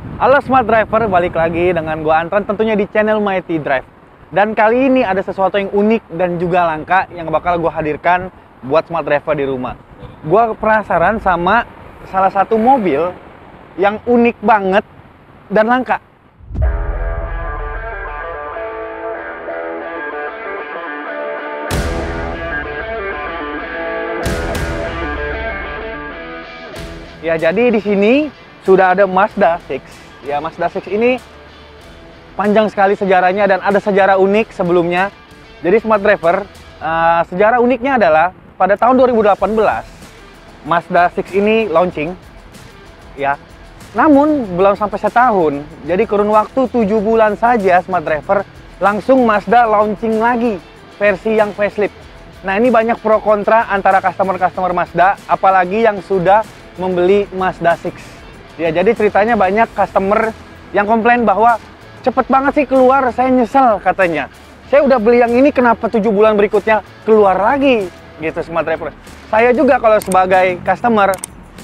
Halo Smart Driver, balik lagi dengan gua Antran tentunya di channel Mighty Drive. Dan kali ini ada sesuatu yang unik dan juga langka yang bakal gua hadirkan buat Smart Driver di rumah. Gua penasaran sama salah satu mobil yang unik banget dan langka. Ya, jadi di sini sudah ada Mazda 6. Ya, Mazda 6 ini panjang sekali sejarahnya dan ada sejarah unik sebelumnya. Jadi Smart Driver, sejarah uniknya adalah pada tahun 2018 Mazda 6 ini launching. Ya, namun belum sampai setahun. Jadi kurun waktu 7 bulan saja Smart Driver langsung Mazda launching lagi versi yang facelift. Nah, ini banyak pro kontra antara customer-customer Mazda, apalagi yang sudah membeli Mazda 6. Ya, jadi ceritanya banyak customer yang komplain bahwa cepet banget sih keluar, saya nyesel katanya. Saya udah beli yang ini, kenapa 7 bulan berikutnya keluar lagi? Gitu Smart Driver. Saya juga kalau sebagai customer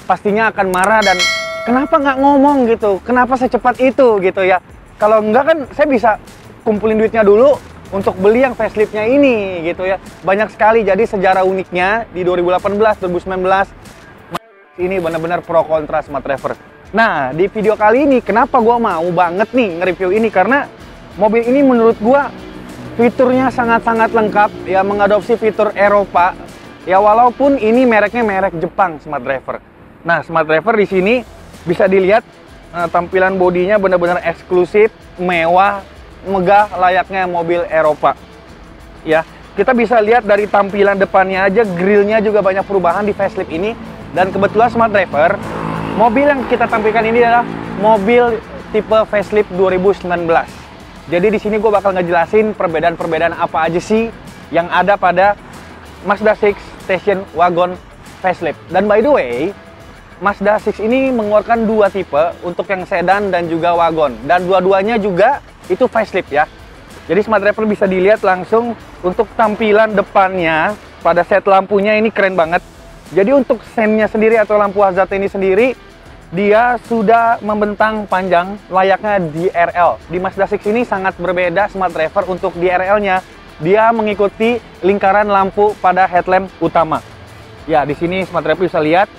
pastinya akan marah dan kenapa nggak ngomong gitu? Kenapa secepat itu gitu ya? Kalau enggak kan saya bisa kumpulin duitnya dulu untuk beli yang faceliftnya ini gitu ya. Banyak sekali, jadi sejarah uniknya di 2018, 2019 ini benar-benar pro kontra Smart Driver. Nah, di video kali ini kenapa gua mau banget nih nge-review ini, karena mobil ini menurut gua fiturnya sangat-sangat lengkap ya, mengadopsi fitur Eropa ya, walaupun ini mereknya merek Jepang Smart Driver. Nah, Smart Driver di sini bisa dilihat tampilan bodinya benar-benar eksklusif, mewah, megah layaknya mobil Eropa. Ya, kita bisa lihat dari tampilan depannya aja, grillnya juga banyak perubahan di facelift ini. Dan kebetulan Smart Driver, mobil yang kita tampilkan ini adalah mobil tipe facelift 2019. Jadi di sini gue bakal ngejelasin perbedaan-perbedaan apa aja sih yang ada pada Mazda 6 Station Wagon facelift. Dan by the way, Mazda 6 ini mengeluarkan dua tipe, untuk yang sedan dan juga wagon. Dan dua-duanya juga itu facelift ya. Jadi Smart Driver bisa dilihat langsung untuk tampilan depannya, pada set lampunya ini keren banget. Jadi untuk sennya sendiri atau lampu hazard ini sendiri, dia sudah membentang panjang layaknya DRL. Di Mazda 6 ini sangat berbeda Smart Driver. Untuk DRL-nya, dia mengikuti lingkaran lampu pada headlamp utama. Ya, di sini Smart Driver bisa lihat.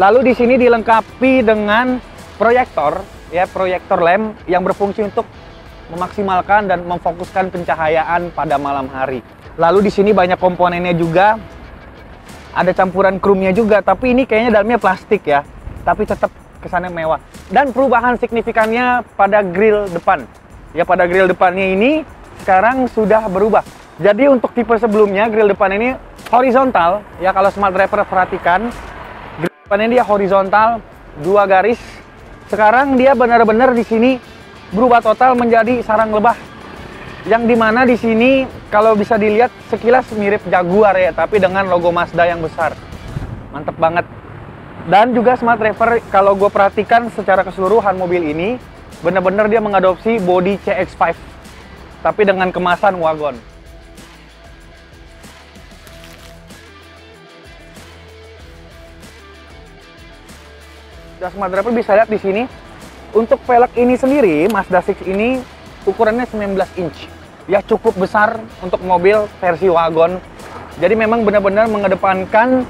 Lalu di sini dilengkapi dengan proyektor, ya, proyektor lamp yang berfungsi untuk memaksimalkan dan memfokuskan pencahayaan pada malam hari. Lalu di sini banyak komponennya juga. Ada campuran chrome-nya juga, tapi ini kayaknya dalamnya plastik ya. Tapi tetap kesannya mewah. Dan perubahan signifikannya pada grill depan. Ya, pada grill depannya ini sekarang sudah berubah. Jadi untuk tipe sebelumnya grill depan ini horizontal. Ya, kalau Smart Driver perhatikan, grill depannya dia horizontal, 2 garis. Sekarang dia benar-benar di sini berubah total menjadi sarang lebah. Yang dimana di sini kalau bisa dilihat sekilas mirip Jaguar ya, tapi dengan logo Mazda yang besar. Mantep banget. Dan juga Smart Driver kalau gue perhatikan secara keseluruhan mobil ini benar-benar dia mengadopsi bodi CX-5 tapi dengan kemasan wagon. Dan Smart Driver bisa lihat di sini untuk velg ini sendiri, Mazda 6 ini ukurannya 19 inch. Ya, cukup besar untuk mobil versi wagon. Jadi memang benar-benar mengedepankan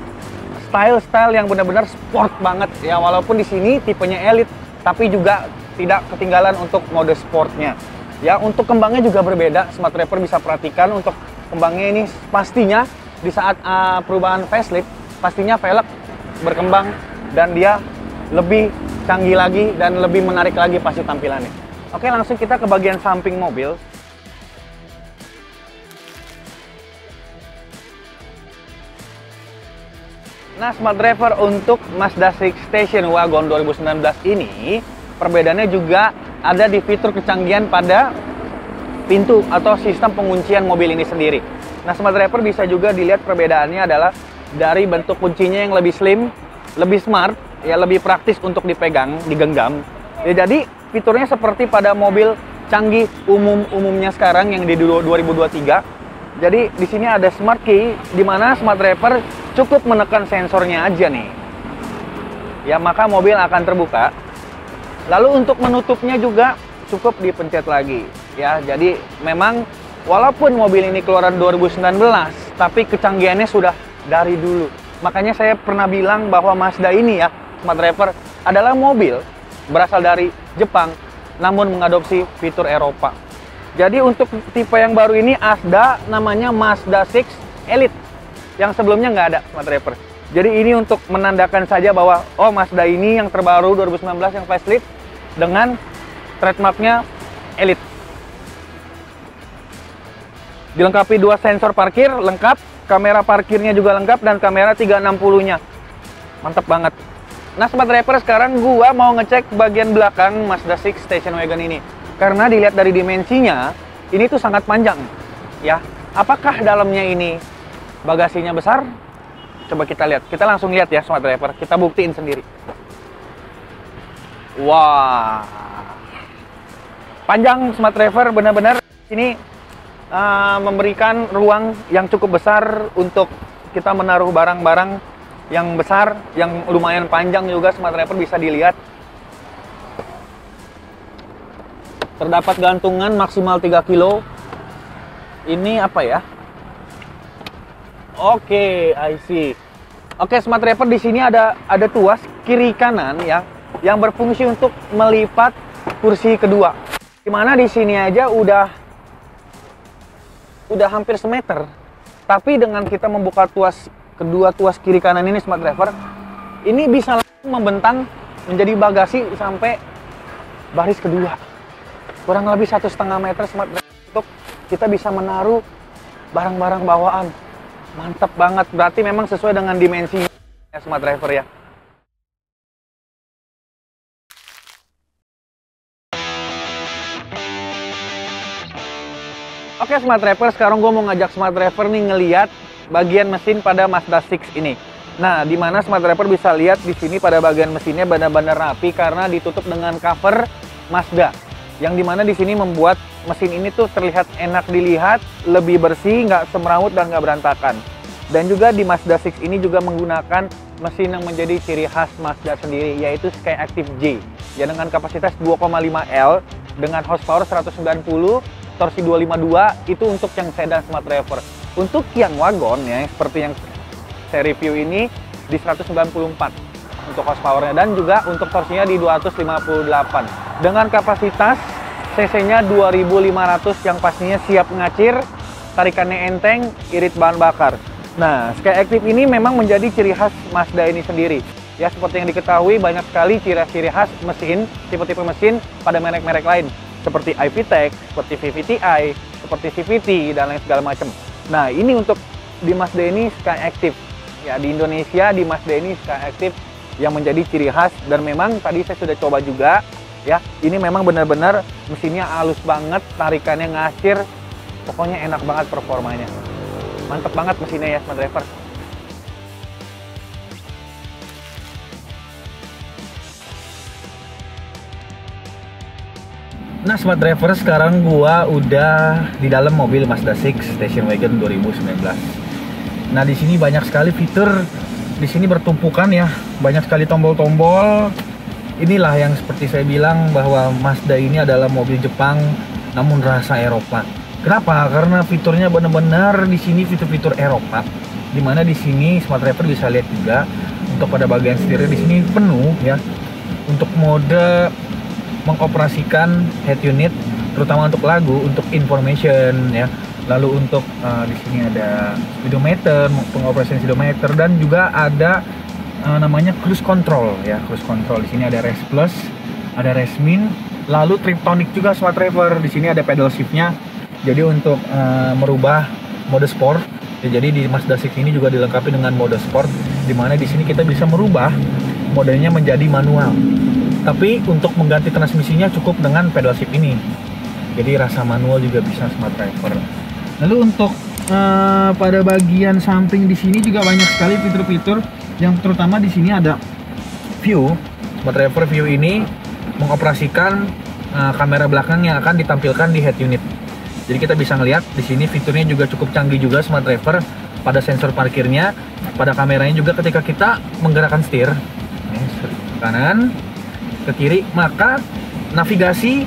style-style yang benar-benar sport banget ya, walaupun di sini tipenya elite tapi juga tidak ketinggalan untuk mode sportnya. Ya, untuk kembangnya juga berbeda. Smart Driver bisa perhatikan untuk kembangnya ini pastinya di saat perubahan facelift pastinya velg berkembang dan dia lebih canggih lagi dan lebih menarik lagi pasti tampilannya. Oke, langsung kita ke bagian samping mobil. Nah, Smart Driver untuk Mazda 6 Station Wagon 2019 ini perbedaannya juga ada di fitur kecanggihan pada pintu atau sistem penguncian mobil ini sendiri. Nah, Smart Driver bisa juga dilihat perbedaannya adalah dari bentuk kuncinya yang lebih slim, lebih smart, ya, lebih praktis untuk dipegang, digenggam. Ya, jadi fiturnya seperti pada mobil canggih umumnya sekarang yang di 2023. Jadi di sini ada Smart Key, di mana Smart Driver cukup menekan sensornya aja nih. Ya, maka mobil akan terbuka. Lalu untuk menutupnya juga cukup dipencet lagi ya. Jadi memang walaupun mobil ini keluaran 2019, tapi kecanggihannya sudah dari dulu. Makanya saya pernah bilang bahwa Mazda ini ya, Smart Driver, adalah mobil berasal dari Jepang namun mengadopsi fitur Eropa. Jadi untuk tipe yang baru ini ada namanya Mazda 6 Elite, yang sebelumnya nggak ada Smart Driver. Jadi ini untuk menandakan saja bahwa oh, Mazda ini yang terbaru 2019 yang facelift dengan trademarknya Elite. Dilengkapi 2 sensor parkir lengkap, kamera parkirnya juga lengkap, dan kamera 360-nya. Mantap banget. Nah, Smart Driver, sekarang gua mau ngecek bagian belakang Mazda 6 Station Wagon ini. Karena dilihat dari dimensinya, ini tuh sangat panjang. Ya, apakah dalamnya ini bagasinya besar? Coba kita lihat. Kita langsung lihat ya, Smart Driver. Kita buktiin sendiri. Wah, panjang Smart Driver, benar-benar ini memberikan ruang yang cukup besar untuk kita menaruh barang-barang yang besar, yang lumayan panjang juga. Smart Driver bisa dilihat. Terdapat gantungan maksimal 3 kilo. Ini apa ya? Oke, I see. Oke, Smart Driver, di sini ada tuas kiri kanan ya, yang berfungsi untuk melipat kursi kedua. Dimana di sini aja udah hampir semeter. Tapi dengan kita membuka kedua tuas kiri kanan ini, Smart Driver, ini bisa langsung membentang menjadi bagasi sampai baris kedua. Kurang lebih 1,5 meter Smart Driver untuk kita bisa menaruh barang-barang bawaan. Mantap banget, berarti memang sesuai dengan dimensi ya, Smart Driver ya. Oke, Smart Driver, sekarang gue mau ngajak Smart Driver nih ngeliat bagian mesin pada Mazda 6 ini. Nah, di mana Smart Driver bisa lihat di sini pada bagian mesinnya benar-benar rapi karena ditutup dengan cover Mazda. Yang dimana di sini membuat mesin ini tuh terlihat enak dilihat, lebih bersih, nggak semrawut dan nggak berantakan. Dan juga di Mazda 6 ini juga menggunakan mesin yang menjadi ciri khas Mazda sendiri, yaitu Skyactiv J. Ya, dengan kapasitas 2,5 L dengan horsepower 190, torsi 252, itu untuk yang sedan Smart Driver. Untuk yang wagon ya, seperti yang saya review ini di 194 untuk horsepowernya, dan juga untuk torsinya di 258 dengan kapasitas cc-nya 2500 yang pastinya siap ngacir, tarikannya enteng, irit bahan bakar. Nah, Skyactiv ini memang menjadi ciri khas Mazda ini sendiri. Ya, seperti yang diketahui banyak sekali ciri khas mesin, tipe-tipe mesin pada merek-merek lain seperti iVTEC, seperti VVTi, seperti CVT dan lain segala macam. Nah, ini untuk di Mazda ini Skyactiv. Ya, di Indonesia di Mazda ini Skyactiv yang menjadi ciri khas, dan memang tadi saya sudah coba juga ya. Ini memang benar-benar mesinnya halus banget, tarikannya ngacir, pokoknya enak banget performanya. Mantep banget mesinnya ya, Smart Driver. Nah, Smart Driver, sekarang gua udah di dalam mobil Mazda 6 Station Wagon 2019. Nah, di sini banyak sekali fitur. Di sini bertumpukan ya, banyak sekali tombol-tombol. Inilah yang seperti saya bilang bahwa Mazda ini adalah mobil Jepang namun rasa Eropa. Kenapa? Karena fiturnya benar-benar di sini fitur-fitur Eropa. Dimana di sini Smart Driver bisa lihat juga untuk pada bagian setirnya di sini penuh ya. Untuk mode mengoperasikan head unit, terutama untuk lagu, untuk information ya. Lalu untuk di sini ada speedometer, pengoperasian speedometer, dan juga ada namanya cruise control ya, cruise control. Di sini ada race plus, ada race min, lalu triptonic juga Smart Driver. Di sini ada pedal shiftnya. Jadi untuk merubah mode sport. Ya, jadi di Mazda 6 ini juga dilengkapi dengan mode sport, di mana di sini kita bisa merubah modenya menjadi manual. Tapi untuk mengganti transmisinya cukup dengan pedal shift ini. Jadi rasa manual juga bisa Smart Driver. Lalu untuk pada bagian samping di sini juga banyak sekali fitur-fitur, yang terutama di sini ada view. Smart Driver view ini mengoperasikan kamera belakang yang akan ditampilkan di head unit. Jadi kita bisa ngelihat di sini fiturnya juga cukup canggih juga Smart Driver, pada sensor parkirnya, pada kameranya juga ketika kita menggerakkan setir. Kanan, ke kiri, maka navigasi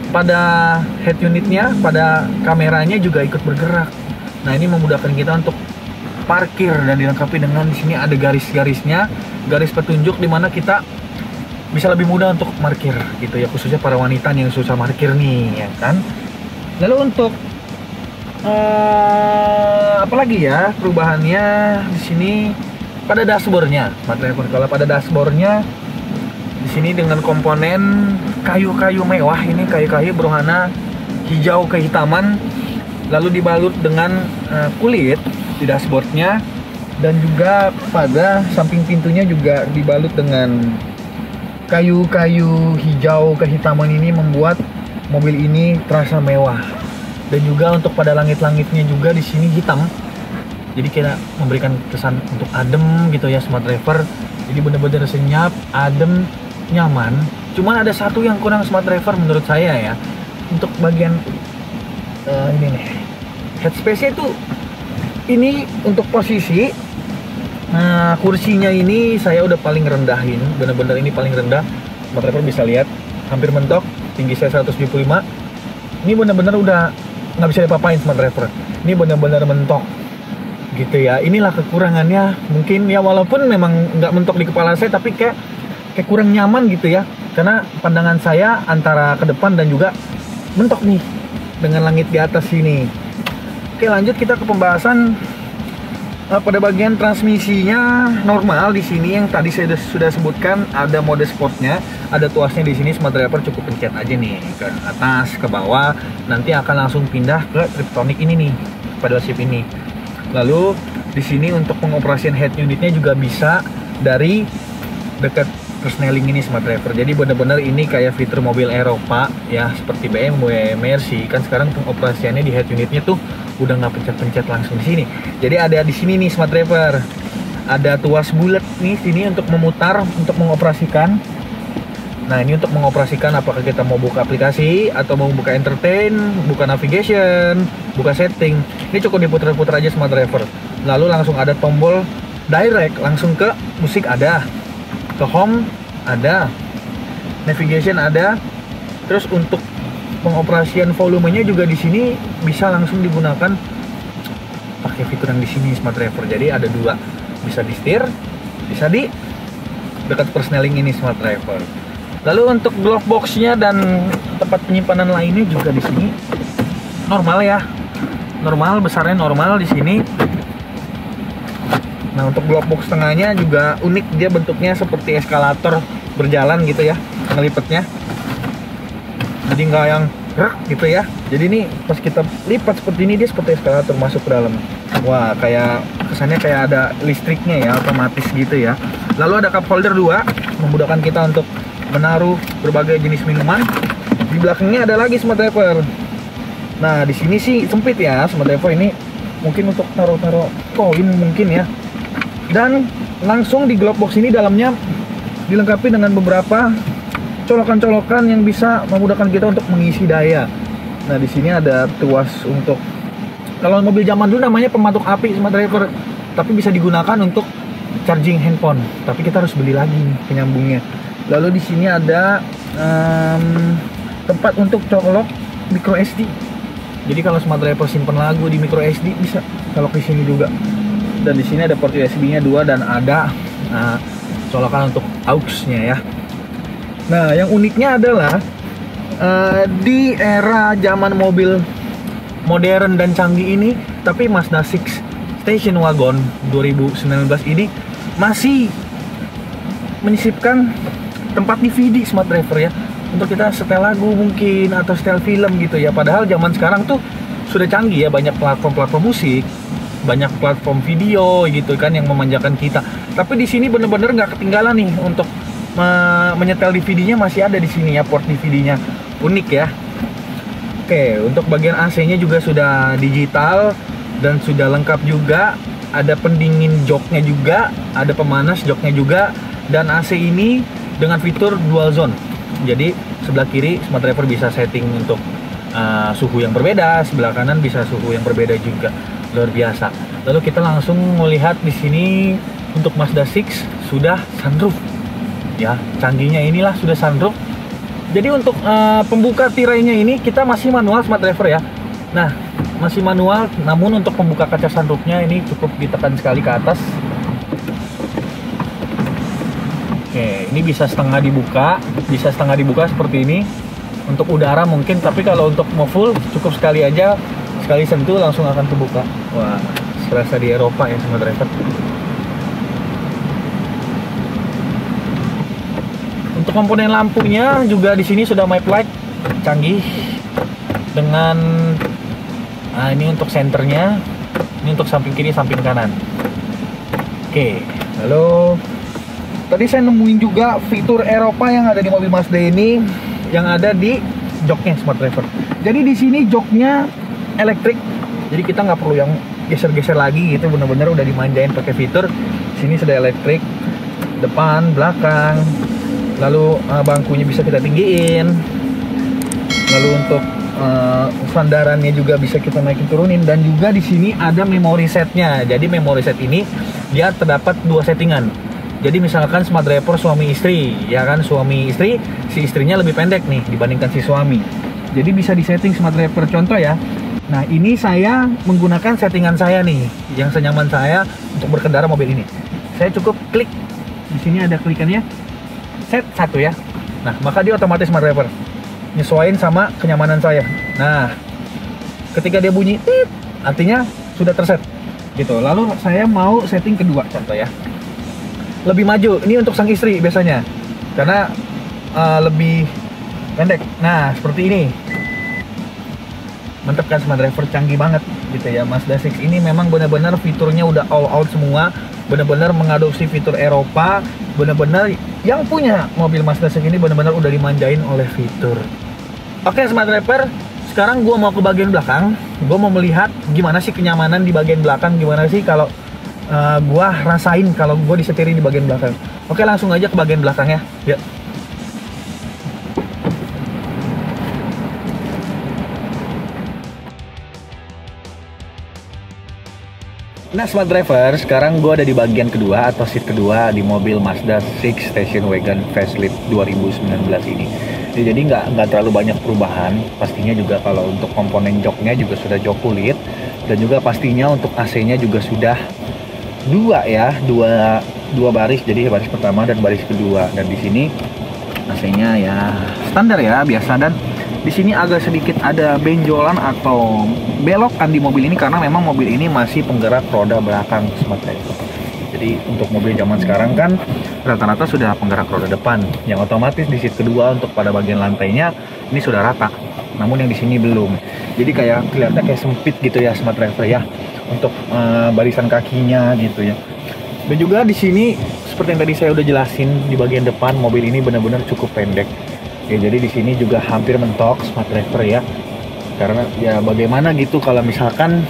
pada head unitnya, pada kameranya juga ikut bergerak. Nah, ini memudahkan kita untuk parkir dan dilengkapi dengan di sini ada garis-garisnya, garis petunjuk di mana kita bisa lebih mudah untuk parkir gitu ya, khususnya para wanita yang susah parkir nih ya kan. Lalu untuk apalagi ya perubahannya di sini pada dashboardnya, smart driver. Kalau pada dashboardnya di sini dengan komponen kayu-kayu mewah, ini kayu-kayu berwarna hijau kehitaman, lalu dibalut dengan kulit di dashboardnya, dan juga pada samping pintunya juga dibalut dengan kayu-kayu hijau kehitaman. Ini membuat mobil ini terasa mewah. Dan juga untuk pada langit-langitnya juga di sini hitam. Jadi kita memberikan kesan untuk adem gitu ya, smart driver. Jadi benar-benar senyap, adem, nyaman. Cuman ada satu yang kurang smart driver menurut saya ya. Untuk bagian ini nih, headspace-nya itu ini untuk posisi kursinya ini saya udah paling rendahin, bener-bener ini paling rendah. Smart driver bisa lihat hampir mentok, tinggi saya 175. Ini bener-bener udah nggak bisa diapa-apain smart driver. Ini bener-bener mentok gitu ya. Inilah kekurangannya mungkin ya, walaupun memang nggak mentok di kepala saya, tapi kayak kurang nyaman gitu ya, karena pandangan saya antara ke depan dan juga mentok nih dengan langit di atas sini. Oke, lanjut kita ke pembahasan pada bagian transmisinya. Normal di sini yang tadi saya sudah sebutkan, ada mode sportnya, ada tuasnya di sini. Smart driver cukup pencet aja nih ke atas ke bawah, nanti akan langsung pindah ke Triptonic ini nih, pada shift ini. Lalu di sini untuk pengoperasian head unitnya juga bisa dari dekat persneling ini smart driver. Jadi benar-benar ini kayak fitur mobil Eropa ya, seperti BMW, Mercy. Kan sekarang pengoperasiannya di head unitnya tuh udah nggak pencet-pencet langsung di sini. Jadi ada di sini nih smart driver. Ada tuas bulat nih sini untuk memutar, untuk mengoperasikan. Nah, ini untuk mengoperasikan apakah kita mau buka aplikasi atau mau buka entertain, buka navigation, buka setting. Ini cukup diputar-putar aja smart driver. Lalu langsung ada tombol direct langsung ke musik, ada ke home, ada navigation, ada. Terus untuk pengoperasian volumenya juga di sini bisa langsung digunakan pakai fitur yang di sini smart driver. Jadi ada dua, bisa di setir, bisa di dekat persneling ini smart driver. Lalu untuk glove boxnya dan tempat penyimpanan lainnya juga di sini normal ya, normal, besarnya normal di sini. Nah, untuk glove box tengahnya juga unik, dia bentuknya seperti eskalator berjalan gitu ya, ngelipetnya. Jadi nggak yang gitu ya. Jadi ini pas kita lipat seperti ini, dia seperti eskalator masuk ke dalam. Wah, kayak kesannya kayak ada listriknya ya, otomatis gitu ya. Lalu ada cup holder 2, memudahkan kita untuk menaruh berbagai jenis minuman. Di belakangnya ada lagi smart driver. Nah, di sini sih sempit ya smart driver ini, mungkin untuk taruh-taruh koin mungkin ya. Dan langsung di glove box ini dalamnya dilengkapi dengan beberapa colokan-colokan yang bisa memudahkan kita untuk mengisi daya. Nah, di sini ada tuas untuk, kalau mobil zaman dulu namanya pematuk api smart driver, tapi bisa digunakan untuk charging handphone. Tapi kita harus beli lagi nih penyambungnya. Lalu di sini ada tempat untuk colok micro SD. Jadi kalau smart driver simpen lagu di micro SD bisa colok di sini juga. Dan di sini ada port USB-nya 2 dan ada colokan untuk aux-nya ya. Nah, yang uniknya adalah di era zaman mobil modern dan canggih ini, tapi Mazda 6 Station Wagon 2019 ini masih menyisipkan tempat DVD smart driver ya, untuk kita setel lagu mungkin atau setel film gitu ya. Padahal zaman sekarang tuh sudah canggih ya, banyak platform-platform musik, banyak platform video gitu kan yang memanjakan kita. Tapi di sini bener-bener nggak ketinggalan nih untuk menyetel DVD-nya, masih ada di sini ya port DVD-nya. Unik ya. Oke, untuk bagian AC-nya juga sudah digital dan sudah lengkap juga. Ada pendingin joknya juga, ada pemanas joknya juga, dan AC ini dengan fitur dual zone. Jadi sebelah kiri smart driver bisa setting untuk suhu yang berbeda, sebelah kanan bisa suhu yang berbeda juga. Luar biasa. Lalu kita langsung melihat di sini untuk Mazda 6 sudah sunroof. ya. Canggihnya inilah sudah sunroof. Jadi untuk pembuka tirainya ini kita masih manual smart driver ya. Nah, masih manual, namun untuk pembuka kaca sunroofnya ini cukup ditekan sekali ke atas. Oke, ini bisa setengah dibuka seperti ini. Untuk udara mungkin, tapi kalau untuk mau full cukup sekali aja, sekali sentuh langsung akan kebuka. Wah, serasa di Eropa ya smart driver. Untuk komponen lampunya juga di sini sudah map light canggih dengan ini untuk senternya, ini untuk samping kiri, samping kanan. Oke, lalu tadi saya nemuin juga fitur Eropa yang ada di mobil Mazda ini, yang ada di joknya smart driver. Jadi di sini joknya elektrik, jadi kita nggak perlu yang geser-geser lagi gitu, bener-bener udah dimanjain pakai fitur. Sini sudah elektrik, depan, belakang. Lalu bangkunya bisa kita tinggiin. Lalu untuk sandarannya juga bisa kita naikin turunin, dan juga di sini ada memory setnya. Jadi memory set ini dia terdapat 2 settingan. Jadi misalkan smart driver suami istri, ya kan, suami istri, si istrinya lebih pendek nih dibandingkan si suami. Jadi bisa disetting smart driver. Contoh ya. Nah, ini saya menggunakan settingan saya nih, yang senyaman saya untuk berkendara mobil ini. Saya cukup klik. Di sini ada klikannya. Set 1 ya. Nah, maka dia otomatis smart driver. Nyesuaiin sama kenyamanan saya. Nah, ketika dia bunyi tit, artinya sudah terset gitu. Lalu saya mau setting kedua, contoh ya, lebih maju. Ini untuk sang istri biasanya, karena lebih pendek. Nah, seperti ini. Mantap kan smart driver, canggih banget gitu ya. Mazda 6 ini memang benar-benar fiturnya udah all out semua, benar-benar mengadopsi fitur Eropa, benar-benar yang punya mobil Mazda 6 ini benar-benar udah dimanjain oleh fitur. Oke smart driver, sekarang gua mau ke bagian belakang. Gua mau melihat gimana sih kenyamanan di bagian belakang, gimana sih kalau gua rasain kalau gua disetirin di bagian belakang. Oke, langsung aja ke bagian belakang ya. Yuk. Nah smart driver, sekarang gue ada di bagian kedua atau seat kedua di mobil Mazda 6 Station Wagon Facelift 2019 ini. Ya, jadi nggak terlalu banyak perubahan. Pastinya juga kalau untuk komponen joknya juga sudah jok kulit, dan juga pastinya untuk AC-nya juga sudah dua baris. Jadi baris pertama dan baris kedua. Dan di sini AC-nya ya standar ya, biasa. Dan di sini agak sedikit ada benjolan atau belokan di mobil ini karena memang mobil ini masih penggerak roda belakang smart driver. Jadi untuk mobil zaman sekarang kan rata-rata sudah penggerak roda depan, yang otomatis di seat kedua untuk pada bagian lantainya ini sudah rata. Namun yang di sini belum. Jadi kayak kelihatannya kayak sempit gitu ya smart driver ya, untuk barisan kakinya gitu ya. Dan juga di sini seperti yang tadi saya udah jelasin, di bagian depan mobil ini benar-benar cukup pendek. Ya, jadi di sini juga hampir mentok smart driver ya. Karena ya bagaimana gitu kalau misalkan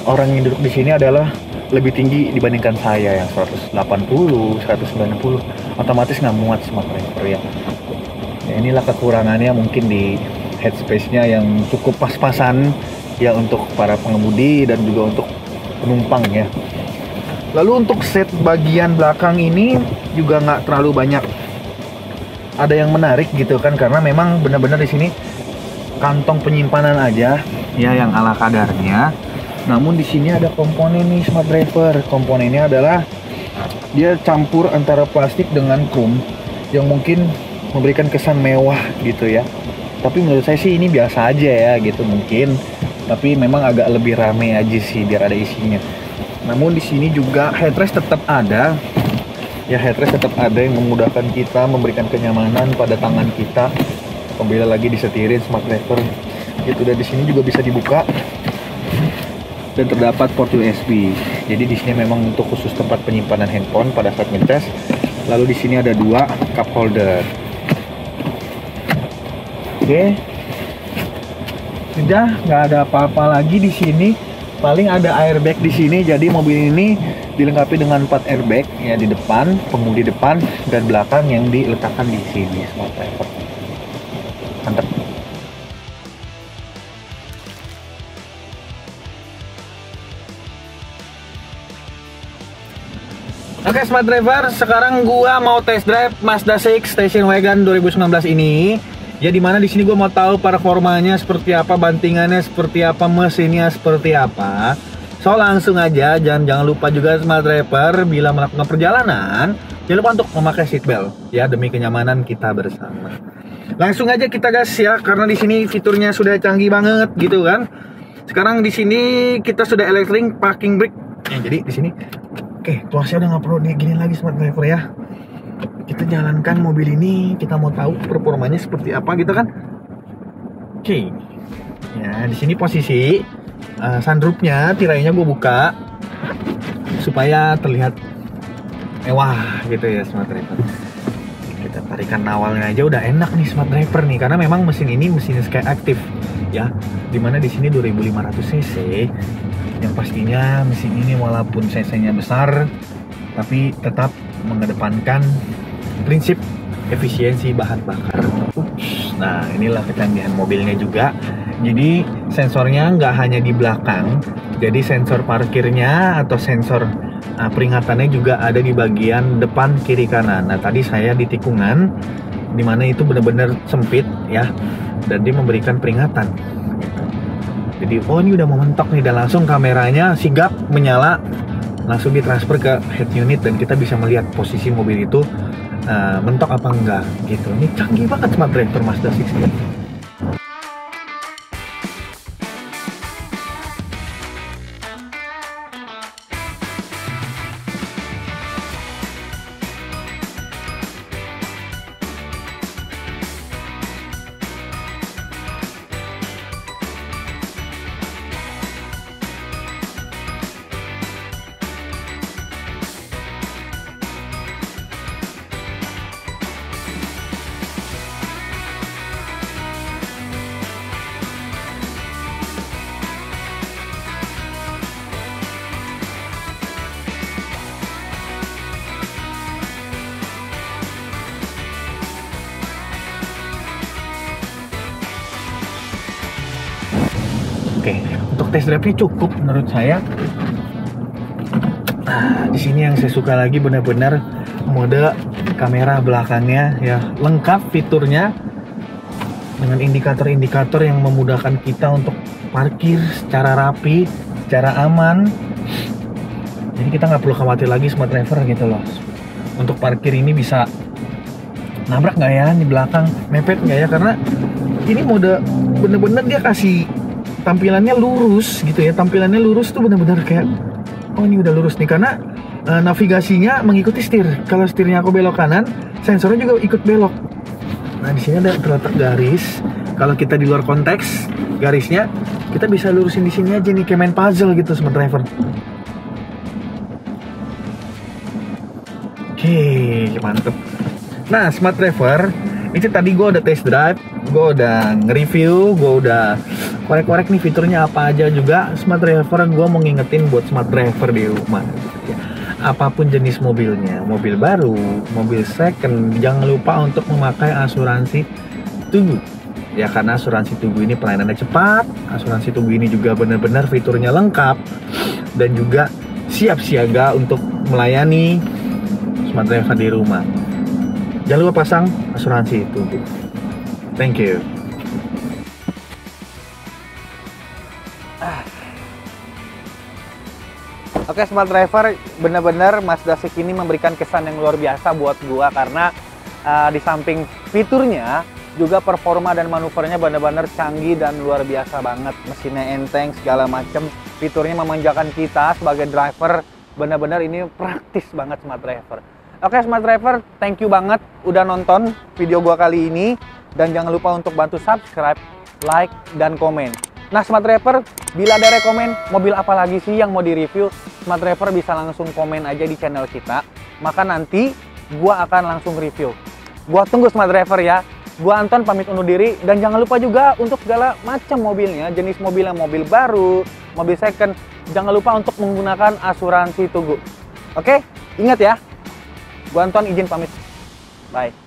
orang yang duduk di sini adalah lebih tinggi dibandingkan saya yang 180, 190, otomatis nggak muat smart driver ya. Ya inilah kekurangannya mungkin di headspace-nya yang cukup pas-pasan ya untuk para pengemudi dan juga untuk penumpang ya. Lalu untuk set bagian belakang ini juga nggak terlalu banyak ada yang menarik gitu kan, karena memang benar-benar di sini kantong penyimpanan aja ya yang ala kadarnya. Namun di sini ada komponen nih smart driver. Komponennya adalah dia campur antara plastik dengan chrome yang mungkin memberikan kesan mewah gitu ya. Tapi menurut saya sih ini biasa aja ya gitu mungkin. Tapi memang agak lebih rame aja sih biar ada isinya. Namun di sini juga headrest tetap ada. Ya, headrest tetap ada yang memudahkan kita, memberikan kenyamanan pada tangan kita apabila lagi disetirin smart driver gitu. Dan di sini juga bisa dibuka dan terdapat port USB. Jadi di sini memang untuk khusus tempat penyimpanan handphone pada saat ngecas. Lalu di sini ada 2 cup holder. Oke. Sudah nggak ada apa-apa lagi di sini. Paling ada airbag di sini. Jadi mobil ini dilengkapi dengan 4 airbag ya di depan, pengemudi depan dan belakang yang diletakkan di sini smart driver. Mantap. Oke, Smart Driver, sekarang gua mau test drive Mazda 6 Station Wagon 2019 ini. Ya, dimana di sini gua mau tahu performanya seperti apa, bantingannya seperti apa, mesinnya seperti apa. So, langsung aja, jangan lupa juga Smart Driver bila melakukan perjalanan, jangan lupa untuk memakai seatbelt ya, demi kenyamanan kita bersama. Langsung aja kita gas ya, karena di sini fiturnya sudah canggih banget gitu kan. Sekarang di sini kita sudah electric parking brake. Jadi di sini oke, tuasnya udah nggak perlu digini lagi Smart Driver ya. Kita jalankan mobil ini, kita mau tahu performanya seperti apa gitu kan. Oke. Ya, di sini posisi sunroofnya, tirainya gue buka supaya terlihat mewah gitu ya Smart Driver. Kita tarikan awalnya aja udah enak nih Smart Driver nih, karena memang mesin ini mesin Sky Active ya. Dimana di sini 2500 cc. Yang pastinya mesin ini walaupun cc-nya besar, tapi tetap mengedepankan prinsip efisiensi bahan bakar. Nah, inilah kecanggihan mobilnya juga. Jadi sensornya nggak hanya di belakang, jadi sensor parkirnya atau sensor peringatannya juga ada di bagian depan kiri kanan. Nah, tadi saya di tikungan, dimana itu benar-benar sempit ya, dan dia memberikan peringatan. Jadi, oh ini udah mau mentok nih, dan langsung kameranya sigap menyala, langsung ditransfer ke head unit dan kita bisa melihat posisi mobil itu mentok apa enggak gitu. Ini canggih banget Smart Driver Mazda 6 ini. Oke, untuk test drive-nya cukup menurut saya. Nah, di sini yang saya suka lagi benar-benar mode kamera belakangnya ya, lengkap fiturnya dengan indikator-indikator yang memudahkan kita untuk parkir secara rapi, secara aman. Jadi kita nggak perlu khawatir lagi Smart Driver gitu loh. Untuk parkir ini bisa nabrak nggak ya di belakang, mepet nggak ya, karena ini mode bener-bener dia kasih tampilannya lurus gitu ya. Tampilannya lurus tuh benar-benar kayak, oh ini udah lurus nih, karena navigasinya mengikuti setir. Kalau setirnya aku belok kanan, sensornya juga ikut belok. Nah, di sini ada terletak garis. Kalau kita di luar konteks garisnya, kita bisa lurusin di sini aja nih, kayak main puzzle gitu Smart Driver. Oke, mantep. Nah, Smart Driver itu tadi gue udah test drive, gue udah nge-review, gue udah korek-korek nih fiturnya apa aja juga. Smart Driver gue mau ngingetin buat Smart Driver di rumah ya, apapun jenis mobilnya, mobil baru, mobil second, jangan lupa untuk memakai asuransi Tugu ya, karena asuransi Tugu ini pelayanannya cepat, asuransi Tugu ini juga benar-benar fiturnya lengkap dan juga siap siaga untuk melayani Smart Driver di rumah. Jangan lupa pasang asuransi Tugu. Thank you. Oke, Smart Driver, benar-benar Mazda 6 ini memberikan kesan yang luar biasa buat gua, karena di samping fiturnya juga performa dan manuvernya benar-benar canggih dan luar biasa banget. Mesinnya enteng, segala macam fiturnya memanjakan kita sebagai driver. Benar-benar ini praktis banget Smart Driver. Oke, Smart Driver, thank you banget udah nonton video gua kali ini, dan jangan lupa untuk bantu subscribe, like, dan komen. Nah, Smart Driver, bila ada rekomen mobil apa lagi sih yang mau di-review, Smart Driver bisa langsung komen aja di channel kita. Maka nanti gua akan langsung review. Gua tunggu Smart Driver ya. Gua Anton pamit undur diri, dan jangan lupa juga untuk segala macam mobilnya, jenis mobilnya, mobil baru, mobil second, jangan lupa untuk menggunakan asuransi Tugu. Oke, ingat ya. Gua Anton izin pamit. Bye.